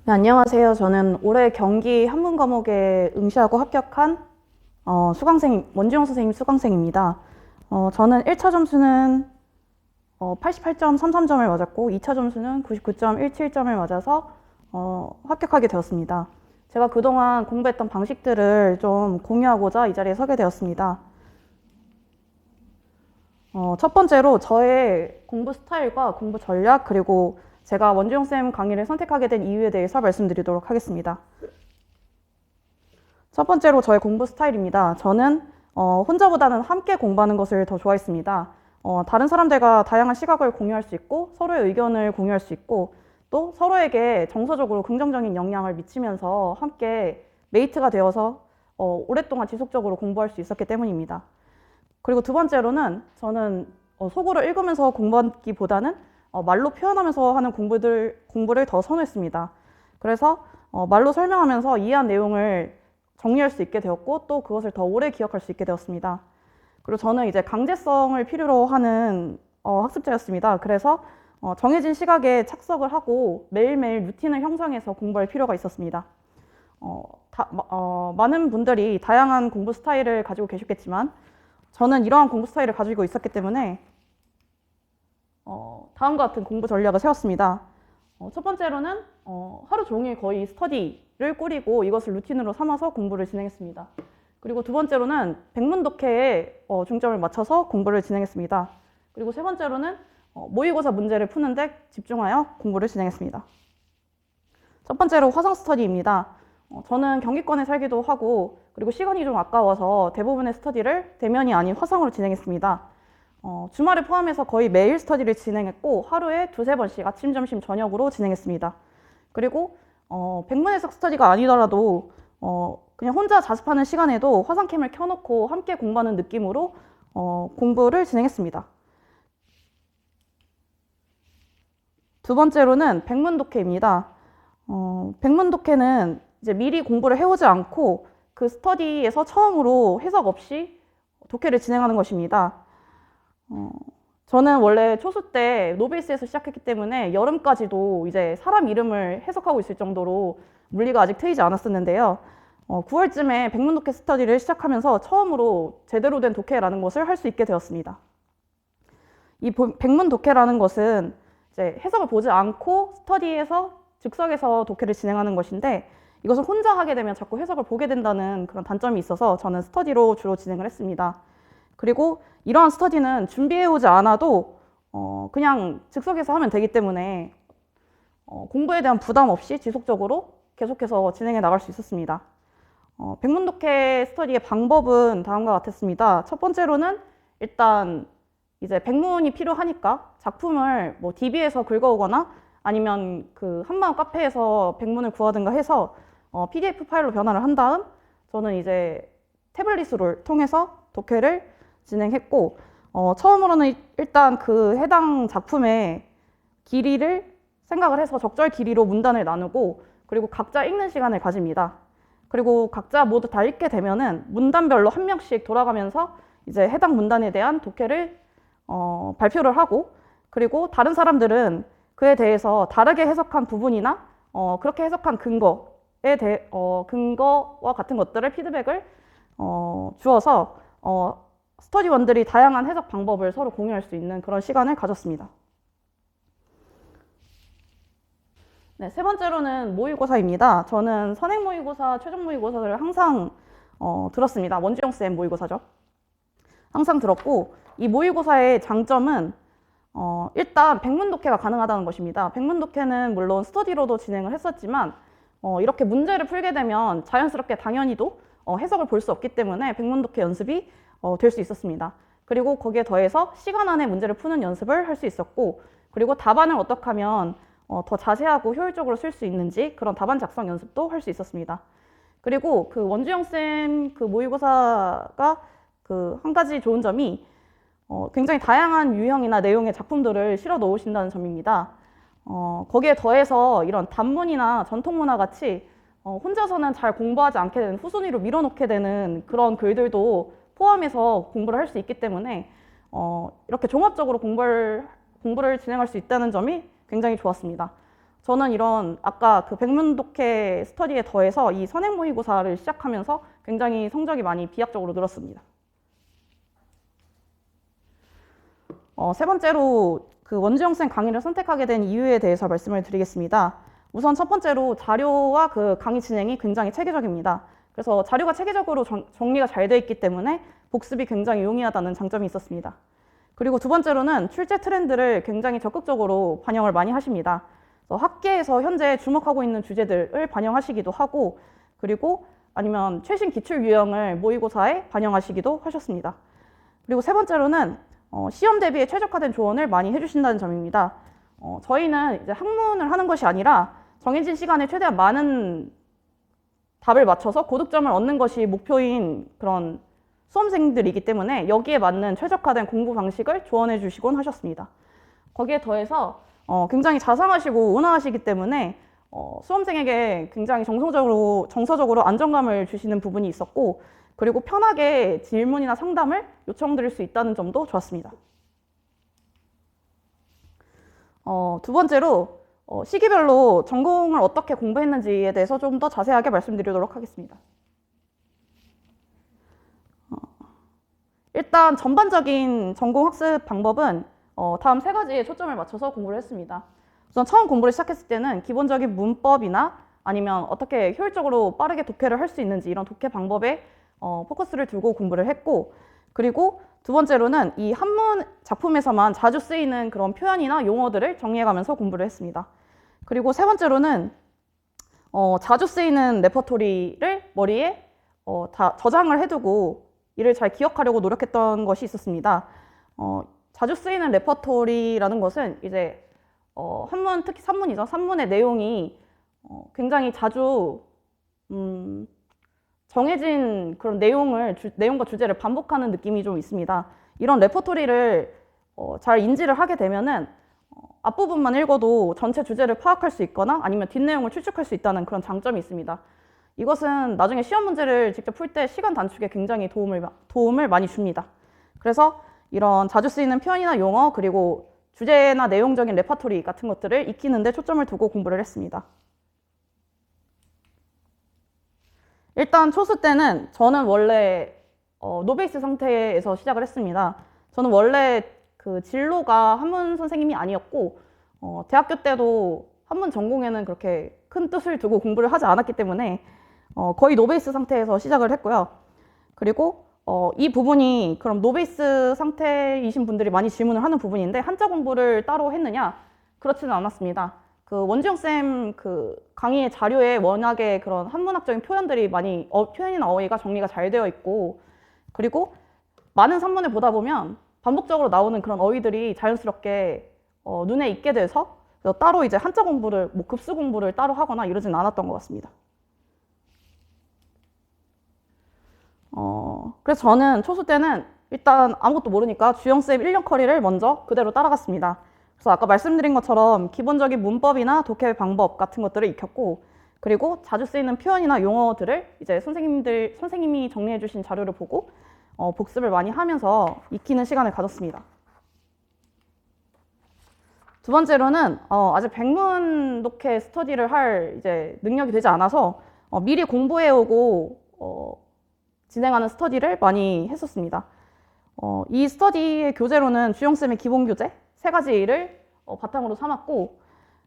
네, 안녕하세요. 저는 올해 경기 한문 과목에 응시하고 합격한 수강생, 원지용 선생님 수강생입니다. 저는 1차 점수는 88.33점을 맞았고 2차 점수는 99.17점을 맞아서 합격하게 되었습니다. 제가 그동안 공부했던 방식들을 좀 공유하고자 이 자리에 서게 되었습니다. 첫 번째로 저의 공부 스타일과 공부 전략, 그리고 제가 원주영쌤 강의를 선택하게 된 이유에 대해서 말씀드리도록 하겠습니다. 첫 번째로 저의 공부 스타일입니다. 저는 혼자보다는 함께 공부하는 것을 더 좋아했습니다. 다른 사람들과 다양한 시각을 공유할 수 있고 서로의 의견을 공유할 수 있고 또 서로에게 정서적으로 긍정적인 영향을 미치면서 함께 메이트가 되어서 오랫동안 지속적으로 공부할 수 있었기 때문입니다. 그리고 두 번째로는 저는 속으로 읽으면서 공부하기보다는 말로 표현하면서 하는 공부를 더 선호했습니다. 그래서 말로 설명하면서 이해한 내용을 정리할 수 있게 되었고 또 그것을 더 오래 기억할 수 있게 되었습니다. 그리고 저는 이제 강제성을 필요로 하는 학습자였습니다. 그래서 정해진 시각에 착석을 하고 매일매일 루틴을 형성해서 공부할 필요가 있었습니다. 많은 분들이 다양한 공부 스타일을 가지고 계셨겠지만 저는 이러한 공부 스타일을 가지고 있었기 때문에 다음과 같은 공부 전략을 세웠습니다. 첫 번째로는 하루 종일 거의 스터디를 꾸리고 이것을 루틴으로 삼아서 공부를 진행했습니다. 그리고 두 번째로는 백문독해에 중점을 맞춰서 공부를 진행했습니다. 그리고 세 번째로는 모의고사 문제를 푸는 데 집중하여 공부를 진행했습니다. 첫 번째로 화상 스터디입니다. 저는 경기권에 살기도 하고 그리고 시간이 좀 아까워서 대부분의 스터디를 대면이 아닌 화상으로 진행했습니다. 주말을 포함해서 거의 매일 스터디를 진행했고 하루에 두세 번씩 아침, 점심, 저녁으로 진행했습니다. 그리고 백문 해석 스터디가 아니더라도 그냥 혼자 자습하는 시간에도 화상캠을 켜놓고 함께 공부하는 느낌으로 공부를 진행했습니다. 두 번째로는 백문독해입니다. 백문독해는 이제 미리 공부를 해오지 않고 그 스터디에서 처음으로 해석 없이 독해를 진행하는 것입니다. 저는 원래 초수 때 노베이스에서 시작했기 때문에 여름까지도 이제 사람 이름을 해석하고 있을 정도로 물리가 아직 트이지 않았었는데요. 9월쯤에 백문독해 스터디를 시작하면서 처음으로 제대로 된 독해라는 것을 할 수 있게 되었습니다. 이 백문독해라는 것은 이제 해석을 보지 않고 스터디에서 즉석에서 독해를 진행하는 것인데 이것을 혼자 하게 되면 자꾸 해석을 보게 된다는 그런 단점이 있어서 저는 스터디로 주로 진행을 했습니다. 그리고 이러한 스터디는 준비해오지 않아도 그냥 즉석에서 하면 되기 때문에 공부에 대한 부담 없이 지속적으로 계속해서 진행해 나갈 수 있었습니다. 백문독해 스터디의 방법은 다음과 같았습니다. 첫 번째로는 일단 이제 백문이 필요하니까 작품을 뭐 DB에서 긁어오거나 아니면 그 한마음 카페에서 백문을 구하든가 해서 PDF 파일로 변화를 한 다음 저는 이제 태블릿을 통해서 독해를 진행했고 처음으로는 일단 그 해당 작품의 길이를 생각을 해서 적절 길이로 문단을 나누고 그리고 각자 읽는 시간을 가집니다. 그리고 각자 모두 다 읽게 되면은 문단별로 한 명씩 돌아가면서 이제 해당 문단에 대한 독해를 발표를 하고 그리고 다른 사람들은 그에 대해서 다르게 해석한 부분이나 그렇게 해석한 근거와 같은 것들을 피드백을 주어서 스터디원들이 다양한 해석 방법을 서로 공유할 수 있는 그런 시간을 가졌습니다. 네, 세 번째로는 모의고사입니다. 저는 선행 모의고사, 최종 모의고사를 항상 들었습니다. 원주영쌤 모의고사죠. 항상 들었고 이 모의고사의 장점은 일단 백문독해가 가능하다는 것입니다. 백문독해는 물론 스터디로도 진행을 했었지만 이렇게 문제를 풀게 되면 자연스럽게 당연히도 해석을 볼 수 없기 때문에 백문독해 연습이 될 수 있었습니다. 그리고 거기에 더해서 시간 안에 문제를 푸는 연습을 할 수 있었고 그리고 답안을 어떻게 하면 더 자세하고 효율적으로 쓸 수 있는지 그런 답안 작성 연습도 할 수 있었습니다. 그리고 그 원주영쌤 그 모의고사가 그 한 가지 좋은 점이 굉장히 다양한 유형이나 내용의 작품들을 실어 넣으신다는 점입니다. 거기에 더해서 이런 단문이나 전통문화 같이 혼자서는 잘 공부하지 않게 되는 후순위로 밀어놓게 되는 그런 글들도 포함해서 공부를 할 수 있기 때문에 이렇게 종합적으로 공부를 진행할 수 있다는 점이 굉장히 좋았습니다. 저는 이런 아까 그 백문독해 스터디에 더해서 이 선행 모의고사를 시작하면서 굉장히 성적이 많이 비약적으로 늘었습니다. 세 번째로 그 원지영쌤 강의를 선택하게 된 이유에 대해서 말씀을 드리겠습니다. 우선 첫 번째로 자료와 그 강의 진행이 굉장히 체계적입니다. 그래서 자료가 체계적으로 정리가 잘 되어 있기 때문에 복습이 굉장히 용이하다는 장점이 있었습니다. 그리고 두 번째로는 출제 트렌드를 굉장히 적극적으로 반영을 많이 하십니다. 학계에서 현재 주목하고 있는 주제들을 반영하시기도 하고, 그리고 아니면 최신 기출 유형을 모의고사에 반영하시기도 하셨습니다. 그리고 세 번째로는 시험 대비에 최적화된 조언을 많이 해주신다는 점입니다. 저희는 이제 학문을 하는 것이 아니라 정해진 시간에 최대한 많은 답을 맞춰서 고득점을 얻는 것이 목표인 그런 수험생들이기 때문에 여기에 맞는 최적화된 공부 방식을 조언해 주시곤 하셨습니다. 거기에 더해서 굉장히 자상하시고 온화하시기 때문에 수험생에게 굉장히 정서적으로 안정감을 주시는 부분이 있었고, 그리고 편하게 질문이나 상담을 요청드릴 수 있다는 점도 좋았습니다. 두 번째로 시기별로 전공을 어떻게 공부했는지에 대해서 좀 더 자세하게 말씀드리도록 하겠습니다. 일단 전반적인 전공 학습 방법은 다음 세 가지에 초점을 맞춰서 공부를 했습니다. 우선 처음 공부를 시작했을 때는 기본적인 문법이나 아니면 어떻게 효율적으로 빠르게 독해를 할 수 있는지 이런 독해 방법에 포커스를 두고 공부를 했고, 그리고 두 번째로는 이 한문 작품에서만 자주 쓰이는 그런 표현이나 용어들을 정리해가면서 공부를 했습니다. 그리고 세 번째로는 자주 쓰이는 레퍼토리를 머리에 다 저장을 해두고 이를 잘 기억하려고 노력했던 것이 있었습니다. 자주 쓰이는 레퍼토리라는 것은 이제 한문, 특히 산문이죠. 산문의 내용이 굉장히 자주 정해진 그런 내용과 주제를 반복하는 느낌이 좀 있습니다. 이런 레퍼토리를 잘 인지를 하게 되면은 앞부분만 읽어도 전체 주제를 파악할 수 있거나 아니면 뒷내용을 추측할 수 있다는 그런 장점이 있습니다. 이것은 나중에 시험 문제를 직접 풀 때 시간 단축에 굉장히 도움을 많이 줍니다. 그래서 이런 자주 쓰이는 표현이나 용어, 그리고 주제나 내용적인 레퍼토리 같은 것들을 익히는 데 초점을 두고 공부를 했습니다. 일단 초수 때는 저는 원래 노베이스 상태에서 시작을 했습니다. 저는 원래 그 진로가 한문 선생님이 아니었고 대학교 때도 한문 전공에는 그렇게 큰 뜻을 두고 공부를 하지 않았기 때문에 거의 노베이스 상태에서 시작을 했고요. 그리고 이 부분이 그럼 노베이스 상태이신 분들이 많이 질문을 하는 부분인데 한자 공부를 따로 했느냐? 그렇지는 않았습니다. 그 원지영 쌤 그 강의의 자료에 워낙에 그런 한문학적인 표현들이 많이 표현이나 어휘가 정리가 잘 되어 있고, 그리고 많은 산문을 보다 보면 반복적으로 나오는 그런 어휘들이 자연스럽게 눈에 익게 돼서 따로 이제 한자 공부를 급수 공부를 따로 하거나 이러진 않았던 것 같습니다. 그래서 저는 초수 때는 일단 아무것도 모르니까 주영쌤 1년 커리를 먼저 그대로 따라갔습니다. 그래서 아까 말씀드린 것처럼 기본적인 문법이나 독해 방법 같은 것들을 익혔고, 그리고 자주 쓰이는 표현이나 용어들을 이제 선생님이 정리해 주신 자료를 보고 복습을 많이 하면서 익히는 시간을 가졌습니다. 두 번째로는 아직 백문 독해 스터디를 할 이제 능력이 되지 않아서 미리 공부해 오고 진행하는 스터디를 많이 했었습니다. 이 스터디의 교재로는 주영쌤의 기본 교재 3가지를 바탕으로 삼았고,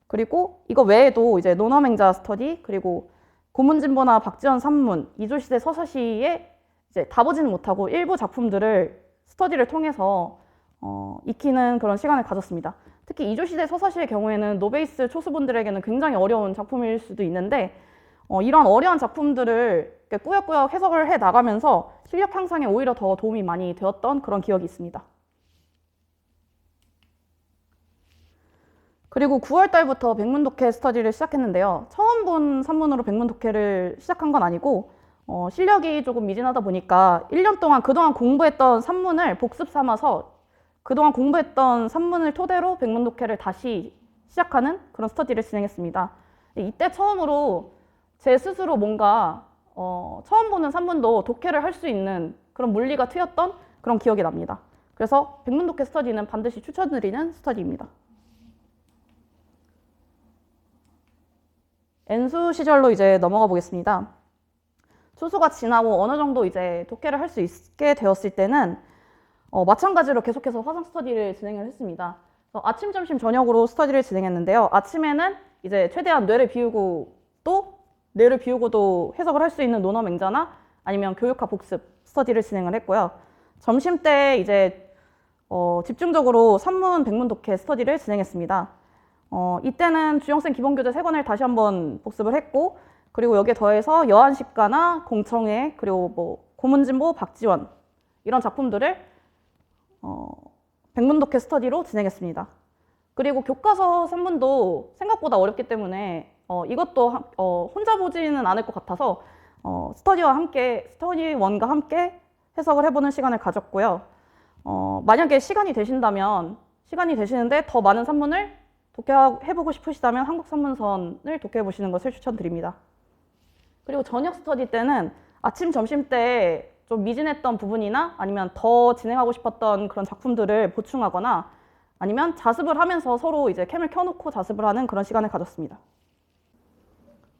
그리고 이거 외에도 이제 논어맹자 스터디, 그리고 고문진보나 박지원 산문, 이조시대 서사시에 이제 다 보지는 못하고 일부 작품들을 스터디를 통해서 익히는 그런 시간을 가졌습니다. 특히 이조시대 서사시의 경우에는 노베이스 초수분들에게는 굉장히 어려운 작품일 수도 있는데 이런 어려운 작품들을 꾸역꾸역 해석을 해 나가면서 실력 향상에 오히려 더 도움이 많이 되었던 그런 기억이 있습니다. 그리고 9월 달부터 백문독해 스터디를 시작했는데요. 처음 본 산문으로 백문독해를 시작한 건 아니고 실력이 조금 미진하다 보니까 1년 동안 그동안 공부했던 산문을 복습 삼아서 그동안 공부했던 산문을 토대로 백문독해를 다시 시작하는 그런 스터디를 진행했습니다. 이때 처음으로 제 스스로 뭔가 처음 보는 산문도 독해를 할 수 있는 그런 물리가 트였던 그런 기억이 납니다. 그래서 백문독해 스터디는 반드시 추천드리는 스터디입니다. N수 시절로 이제 넘어가 보겠습니다. 초수가 지나고 어느 정도 이제 독해를 할 수 있게 되었을 때는 마찬가지로 계속해서 화상 스터디를 진행을 했습니다. 아침, 점심, 저녁으로 스터디를 진행했는데요. 아침에는 이제 최대한 뇌를 비우고도 해석을 할 수 있는 논어 맹자나 아니면 교육학 복습 스터디를 진행을 했고요. 점심 때 이제 집중적으로 산문, 백문 독해 스터디를 진행했습니다. 이때는 주영쌤 기본교재 3권을 다시 한번 복습을 했고, 그리고 여기에 더해서 여한십가나 공청회, 그리고 뭐 고문진보, 박지원 이런 작품들을 백문 독해 스터디로 진행했습니다. 그리고 교과서 3문도 생각보다 어렵기 때문에 이것도 혼자 보지는 않을 것 같아서 스터디원과 함께 해석을 해보는 시간을 가졌고요. 만약에 시간이 되시는데 더 많은 산문을 독해해보고 싶으시다면 한국산문선을 독해해보시는 것을 추천드립니다. 그리고 저녁 스터디 때는 아침, 점심 때 좀 미진했던 부분이나 아니면 더 진행하고 싶었던 그런 작품들을 보충하거나 아니면 자습을 하면서 서로 이제 캠을 켜놓고 자습을 하는 그런 시간을 가졌습니다.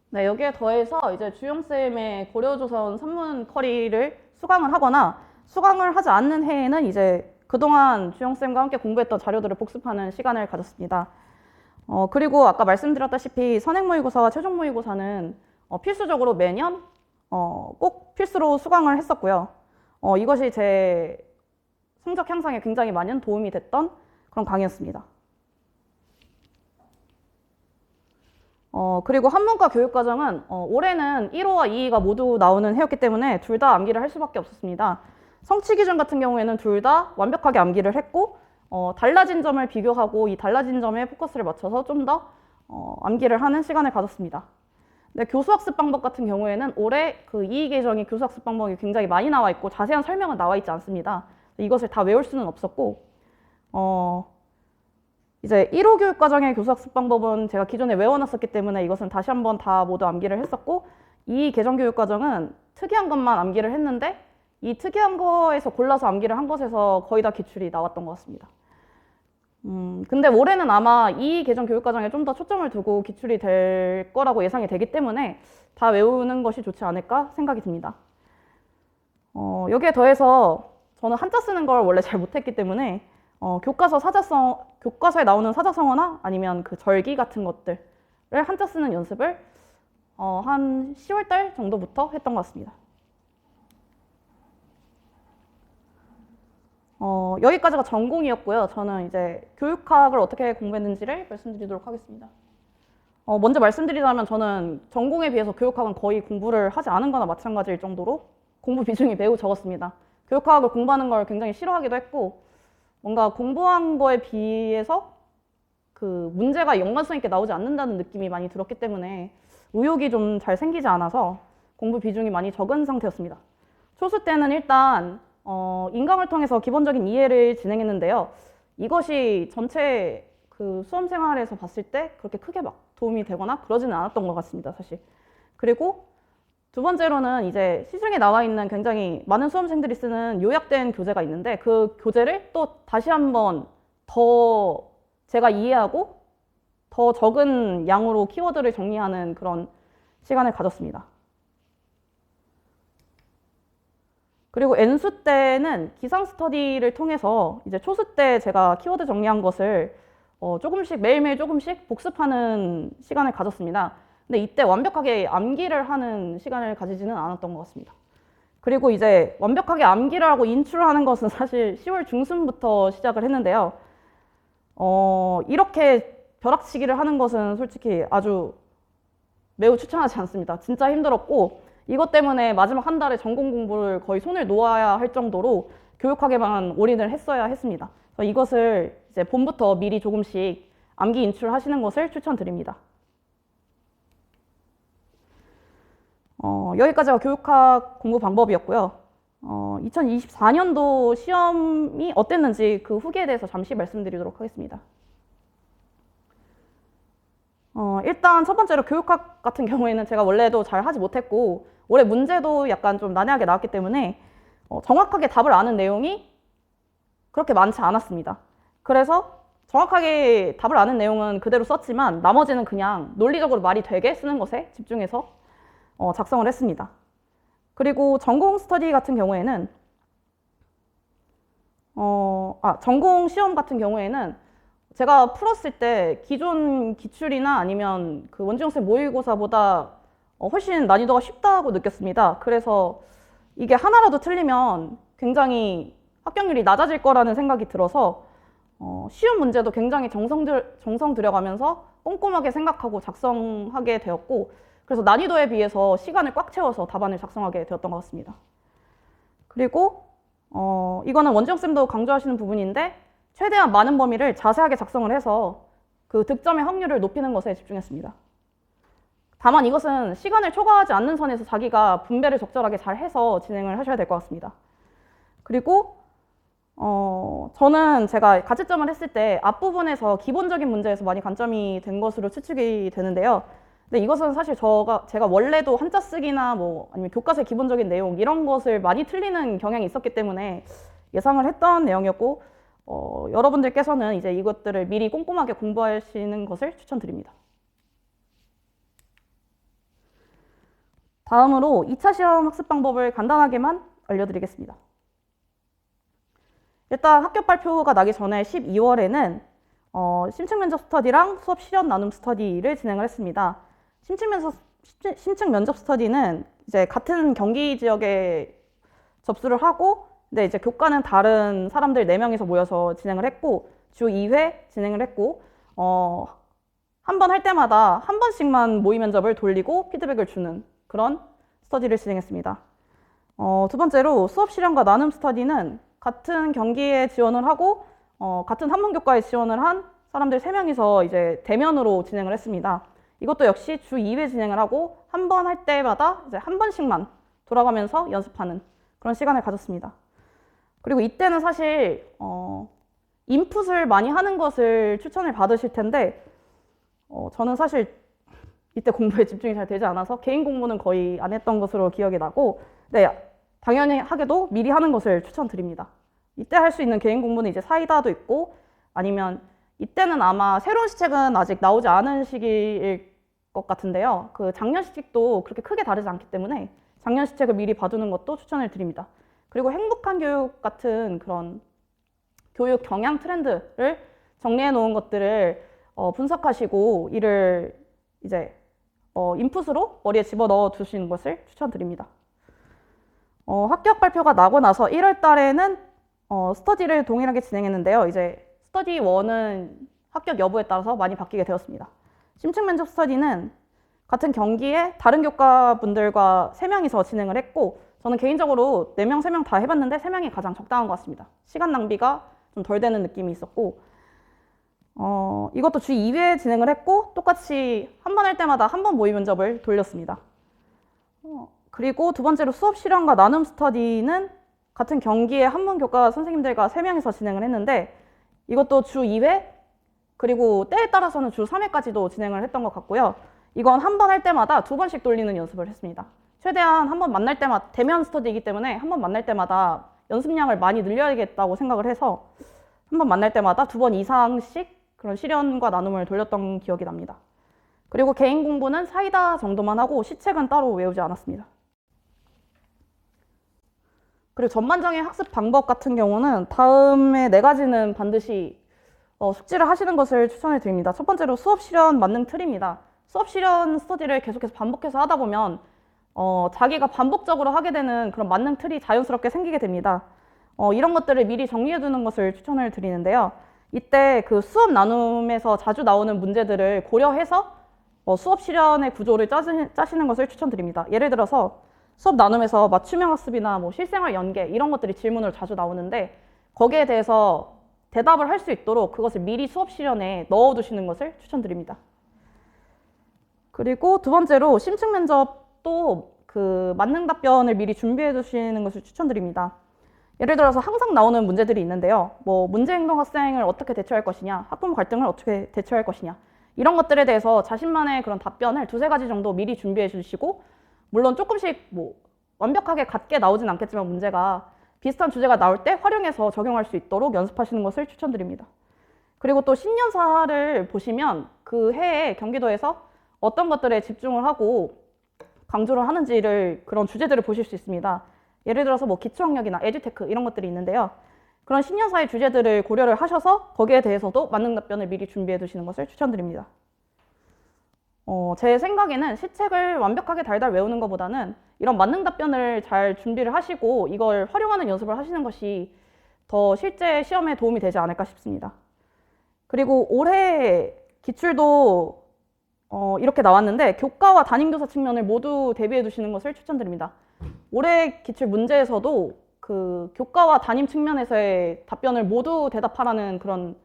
네, 여기에 더해서 이제 주영쌤의 고려조선 산문 커리를 수강을 하거나 수강을 하지 않는 해에는 이제 그동안 주영쌤과 함께 공부했던 자료들을 복습하는 시간을 가졌습니다. 그리고 아까 말씀드렸다시피 선행모의고사와 최종모의고사는 필수적으로 매년 꼭 필수로 수강을 했었고요. 이것이 제 성적 향상에 굉장히 많은 도움이 됐던 그런 강의였습니다. 그리고 한문과 교육과정은 올해는 1호와 2위가 모두 나오는 해였기 때문에 둘 다 암기를 할 수밖에 없었습니다. 성취기준 같은 경우에는 둘 다 완벽하게 암기를 했고 달라진 점을 비교하고 이 달라진 점에 포커스를 맞춰서 좀 더 암기를 하는 시간을 가졌습니다. 네, 교수학습 방법 같은 경우에는 올해 그 2위 계정이 교수학습 방법이 굉장히 많이 나와 있고 자세한 설명은 나와 있지 않습니다. 이것을 다 외울 수는 없었고 이제 1호 교육과정의 교수학습 방법은 제가 기존에 외워놨었기 때문에 이것은 다시 한번 다 모두 암기를 했었고 2위 계정교육과정은 특이한 것만 암기를 했는데 이 특이한 거에서 골라서 암기를 한 것에서 거의 다 기출이 나왔던 것 같습니다. 근데 올해는 아마 이 계정 교육과정에 좀 더 초점을 두고 기출이 될 거라고 예상이 되기 때문에 다 외우는 것이 좋지 않을까 생각이 듭니다. 여기에 더해서 저는 한자 쓰는 걸 원래 잘 못했기 때문에 교과서에 나오는 사자성어나 아니면 그 절기 같은 것들을 한자 쓰는 연습을 한 10월 달 정도부터 했던 것 같습니다. 여기까지가 전공이었고요. 저는 이제 교육학을 어떻게 공부했는지를 말씀드리도록 하겠습니다. 먼저 말씀드리자면 저는 전공에 비해서 교육학은 거의 공부를 하지 않은 거나 마찬가지일 정도로 공부 비중이 매우 적었습니다. 교육학을 공부하는 걸 굉장히 싫어하기도 했고 뭔가 공부한 거에 비해서 그 문제가 연관성 있게 나오지 않는다는 느낌이 많이 들었기 때문에 의욕이 좀 잘 생기지 않아서 공부 비중이 많이 적은 상태였습니다. 초수 때는 일단 인강을 통해서 기본적인 이해를 진행했는데요. 이것이 전체 그 수험 생활에서 봤을 때 그렇게 크게 막 도움이 되거나 그러지는 않았던 것 같습니다, 사실. 그리고 두 번째로는 이제 시중에 나와 있는 굉장히 많은 수험생들이 쓰는 요약된 교재가 있는데 그 교재를 또 다시 한번 더 제가 이해하고 더 적은 양으로 키워드를 정리하는 그런 시간을 가졌습니다. 그리고 N수 때는 기상 스터디를 통해서 이제 초수 때 제가 키워드 정리한 것을 조금씩 매일매일 조금씩 복습하는 시간을 가졌습니다. 근데 이때 완벽하게 암기를 하는 시간을 가지지는 않았던 것 같습니다. 그리고 이제 완벽하게 암기를 하고 인출하는 것은 사실 10월 중순부터 시작을 했는데요. 이렇게 벼락치기를 하는 것은 솔직히 아주 매우 추천하지 않습니다. 진짜 힘들었고 이것 때문에 마지막 한 달에 전공 공부를 거의 손을 놓아야 할 정도로 교육학에만 올인을 했어야 했습니다. 그래서 이것을 이제 봄부터 미리 조금씩 암기 인출하시는 것을 추천드립니다. 여기까지가 교육학 공부 방법이었고요. 2024년도 시험이 어땠는지 그 후기에 대해서 잠시 말씀드리도록 하겠습니다. 일단 첫 번째로 교육학 같은 경우에는 제가 원래도 잘 하지 못했고 올해 문제도 약간 좀 난해하게 나왔기 때문에 정확하게 답을 아는 내용이 그렇게 많지 않았습니다. 그래서 정확하게 답을 아는 내용은 그대로 썼지만 나머지는 그냥 논리적으로 말이 되게 쓰는 것에 집중해서 작성을 했습니다. 그리고 전공 스터디 같은 경우에는 전공 시험 같은 경우에는 제가 풀었을 때 기존 기출이나 아니면 그 원지용생 모의고사보다 훨씬 난이도가 쉽다고 느꼈습니다. 그래서 이게 하나라도 틀리면 굉장히 합격률이 낮아질 거라는 생각이 들어서 쉬운 문제도 굉장히 정성 들여가면서 꼼꼼하게 생각하고 작성하게 되었고, 그래서 난이도에 비해서 시간을 꽉 채워서 답안을 작성하게 되었던 것 같습니다. 그리고 이거는 원지영쌤도 강조하시는 부분인데, 최대한 많은 범위를 자세하게 작성을 해서 그 득점의 확률을 높이는 것에 집중했습니다. 다만 이것은 시간을 초과하지 않는 선에서 자기가 분배를 적절하게 잘 해서 진행을 하셔야 될 것 같습니다. 그리고 저는 제가 가채점을 했을 때 앞부분에서 기본적인 문제에서 많이 관점이 된 것으로 추측이 되는데요. 근데 이것은 사실 제가 원래도 한자 쓰기나 뭐 아니면 교과서의 기본적인 내용 이런 것을 많이 틀리는 경향이 있었기 때문에 예상을 했던 내용이었고, 여러분들께서는 이제 이것들을 미리 꼼꼼하게 공부하시는 것을 추천드립니다. 다음으로 2차 시험 학습 방법을 간단하게만 알려드리겠습니다. 일단 합격 발표가 나기 전에 12월에는 심층 면접 스터디랑 수업 실현 나눔 스터디를 진행을 했습니다. 심층 면접 스터디는 이제 같은 경기 지역에 접수를 하고, 근데 이제 교과는 다른 사람들 4명이서 모여서 진행을 했고, 주 2회 진행을 했고, 한 번 할 때마다 한 번씩만 모의 면접을 돌리고 피드백을 주는 그런 스터디를 진행했습니다. 두 번째로 수업 실현과 나눔 스터디는 같은 경기에 지원을 하고 같은 한문교과에 지원을 한 사람들 3명이서 이제 대면으로 진행을 했습니다. 이것도 역시 주 2회 진행을 하고 한 번 할 때마다 이제 한 번씩만 돌아가면서 연습하는 그런 시간을 가졌습니다. 그리고 이때는 사실 인풋을 많이 하는 것을 추천을 받으실 텐데 저는 사실 이때 공부에 집중이 잘 되지 않아서 개인 공부는 거의 안 했던 것으로 기억이 나고, 네, 당연히 하게도 미리 하는 것을 추천드립니다. 이때 할 수 있는 개인 공부는 이제 사이다도 있고, 아니면 이때는 아마 새로운 시책은 아직 나오지 않은 시기일 것 같은데요. 그 작년 시책도 그렇게 크게 다르지 않기 때문에 작년 시책을 미리 봐두는 것도 추천을 드립니다. 그리고 행복한 교육 같은 그런 교육 경향 트렌드를 정리해 놓은 것들을 분석하시고 이를 이제 인풋으로 머리에 집어넣어 두시는 것을 추천드립니다. 합격 발표가 나고 나서 1월 달에는 스터디를 동일하게 진행했는데요. 이제 스터디 1은 합격 여부에 따라서 많이 바뀌게 되었습니다. 심층 면접 스터디는 같은 경기에 다른 교과 분들과 3명이서 진행을 했고, 저는 개인적으로 4명, 3명 다 해봤는데 3명이 가장 적당한 것 같습니다. 시간 낭비가 좀 덜 되는 느낌이 있었고, 이것도 주 2회 진행을 했고, 똑같이 한 번 할 때마다 한 번 모의 면접을 돌렸습니다. 그리고 두 번째로 수업 실현과 나눔 스터디는 같은 경기에 한문교과 선생님들과 3명이서 진행을 했는데, 이것도 주 2회, 그리고 때에 따라서는 주 3회까지도 진행을 했던 것 같고요. 이건 한 번 할 때마다 2번씩 돌리는 연습을 했습니다. 최대한 한 번 만날 때마다, 대면 스터디이기 때문에 한 번 만날 때마다 연습량을 많이 늘려야겠다고 생각을 해서 한 번 만날 때마다 2번 이상씩 그런 실현과 나눔을 돌렸던 기억이 납니다. 그리고 개인 공부는 사이다 정도만 하고 시책은 따로 외우지 않았습니다. 그리고 전반적인 학습 방법 같은 경우는 다음에 4가지는 반드시 숙지를 하시는 것을 추천을 드립니다. 첫 번째로 수업 실현 만능 틀입니다. 수업 실현 스터디를 계속해서 반복해서 하다 보면 자기가 반복적으로 하게 되는 그런 만능 틀이 자연스럽게 생기게 됩니다. 이런 것들을 미리 정리해 두는 것을 추천을 드리는데요. 이때 그 수업 나눔에서 자주 나오는 문제들을 고려해서 수업 실현의 구조를 짜시는 것을 추천드립니다. 예를 들어서 수업 나눔에서 맞춤형 학습이나 뭐 실생활 연계 이런 것들이 질문으로 자주 나오는데, 거기에 대해서 대답을 할 수 있도록 그것을 미리 수업 실현에 넣어두시는 것을 추천드립니다. 그리고 두 번째로 심층 면접도 그 만능 답변을 미리 준비해 두시는 것을 추천드립니다. 예를 들어서 항상 나오는 문제들이 있는데요. 뭐 문제행동 학생을 어떻게 대처할 것이냐, 학부모 갈등을 어떻게 대처할 것이냐, 이런 것들에 대해서 자신만의 그런 답변을 2-3가지 정도 미리 준비해 주시고, 물론 조금씩 뭐 완벽하게 같게 나오진 않겠지만 문제가 비슷한 주제가 나올 때 활용해서 적용할 수 있도록 연습하시는 것을 추천드립니다. 그리고 또 신년사를 보시면 그 해에 경기도에서 어떤 것들에 집중을 하고 강조를 하는지를 그런 주제들을 보실 수 있습니다. 예를 들어서 뭐 기초학력이나 에듀테크 이런 것들이 있는데요. 그런 신년사의 주제들을 고려를 하셔서 거기에 대해서도 만능 답변을 미리 준비해 두시는 것을 추천드립니다. 제 생각에는 시책을 완벽하게 달달 외우는 것보다는 이런 만능 답변을 잘 준비를 하시고 이걸 활용하는 연습을 하시는 것이 더 실제 시험에 도움이 되지 않을까 싶습니다. 그리고 올해 기출도 이렇게 나왔는데 교과와 담임교사 측면을 모두 대비해 두시는 것을 추천드립니다. 올해 기출 문제에서도 그 교과와 담임 측면에서의 답변을 모두 대답하라는 그런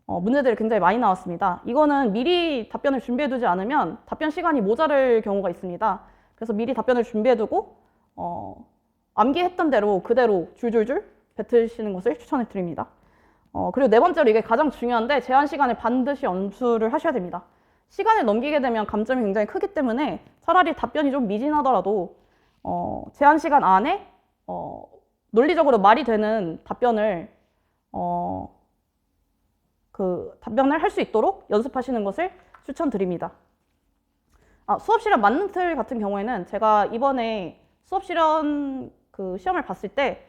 문제들이 굉장히 많이 나왔습니다. 이거는 미리 답변을 준비해 두지 않으면 답변 시간이 모자랄 경우가 있습니다. 그래서 미리 답변을 준비해 두고 암기했던 대로 그대로 줄줄줄 뱉으시는 것을 추천해 드립니다. 그리고 네 번째로 이게 가장 중요한데 제한 시간에 반드시 연수를 하셔야 됩니다. 시간을 넘기게 되면 감점이 굉장히 크기 때문에 차라리 답변이 좀 미진하더라도 제한 시간 안에 논리적으로 말이 되는 답변을 답변을 할 수 있도록 연습하시는 것을 추천드립니다. 수업 실현 만능 틀 같은 경우에는 제가 이번에 수업 실현 그 시험을 봤을 때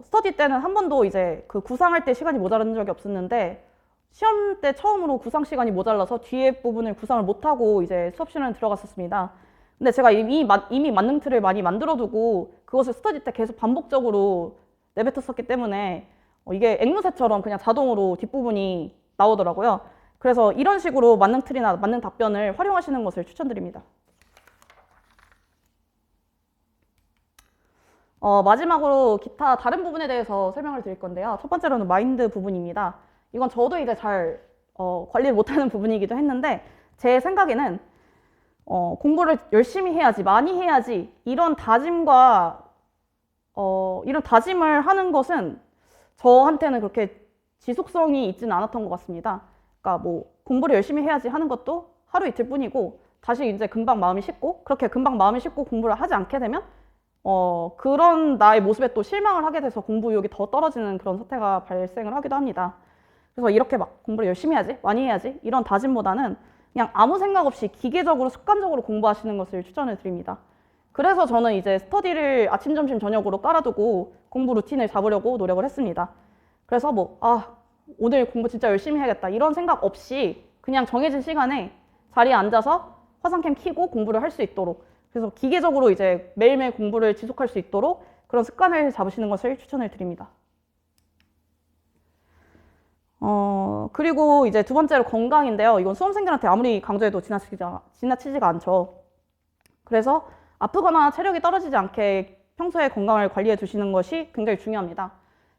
스터디 때는 한 번도 이제 그 구상할 때 시간이 모자란 적이 없었는데 시험 때 처음으로 구상 시간이 모자라서 뒤에 부분을 구상을 못하고 이제 수업 실현에 들어갔었습니다. 근데 제가 이미 만능 틀을 많이 만들어두고 그것을 스터디 때 계속 반복적으로 내뱉었었기 때문에 이게 앵무새처럼 그냥 자동으로 뒷부분이 나오더라고요. 그래서 이런 식으로 만능 틀이나 만능 답변을 활용하시는 것을 추천드립니다. 마지막으로 기타 다른 부분에 대해서 설명을 드릴 건데요. 첫 번째로는 마인드 부분입니다. 이건 저도 이제 잘 관리를 못하는 부분이기도 했는데 제 생각에는 공부를 열심히 해야지, 많이 해야지 이런 다짐과 이런 다짐을 하는 것은 저한테는 그렇게 지속성이 있지는 않았던 것 같습니다. 그러니까 뭐 공부를 열심히 해야지 하는 것도 하루 이틀 뿐이고 다시 이제 금방 마음이 식고 그렇게 금방 마음이 식고 공부를 하지 않게 되면 그런 나의 모습에 또 실망을 하게 돼서 공부 의욕이 더 떨어지는 그런 사태가 발생을 하기도 합니다. 그래서 이렇게 막 공부를 열심히 해야지, 많이 해야지 이런 다짐보다는 그냥 아무 생각 없이 기계적으로 습관적으로 공부하시는 것을 추천을 드립니다. 그래서 저는 이제 스터디를 아침, 점심, 저녁으로 깔아두고 공부 루틴을 잡으려고 노력을 했습니다. 그래서 오늘 공부 진짜 열심히 해야겠다 이런 생각 없이 그냥 정해진 시간에 자리에 앉아서 화상캠 켜고 공부를 할 수 있도록 그래서 기계적으로 이제 매일매일 공부를 지속할 수 있도록 그런 습관을 잡으시는 것을 추천을 드립니다. 그리고 이제 두 번째로 건강인데요. 이건 수험생들한테 아무리 강조해도 지나치지가 않죠. 그래서 아프거나 체력이 떨어지지 않게 평소에 건강을 관리해 두시는 것이 굉장히 중요합니다.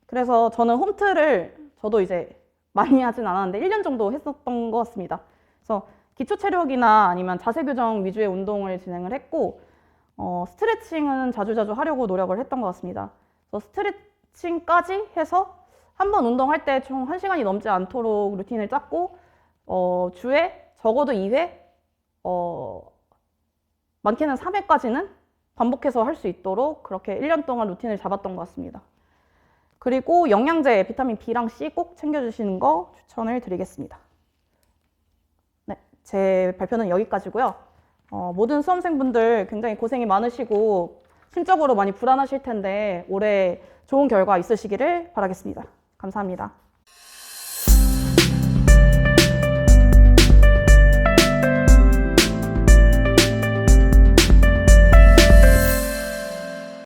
그래서 저는 홈트를 저도 이제 많이 하진 않았는데 1년 정도 했었던 것 같습니다. 그래서 기초 체력이나 아니면 자세 교정 위주의 운동을 진행을 했고 스트레칭은 자주자주 하려고 노력을 했던 것 같습니다. 그래서 스트레칭까지 해서 한 번 운동할 때 총 1시간이 넘지 않도록 루틴을 짰고 주에 적어도 2회 많게는 3회까지는 반복해서 할 수 있도록 그렇게 1년 동안 루틴을 잡았던 것 같습니다. 그리고 영양제 비타민 B랑 C 꼭 챙겨주시는 거 추천을 드리겠습니다. 네, 제 발표는 여기까지고요. 모든 수험생분들 굉장히 고생이 많으시고 심적으로 많이 불안하실 텐데 올해 좋은 결과 있으시기를 바라겠습니다. 감사합니다.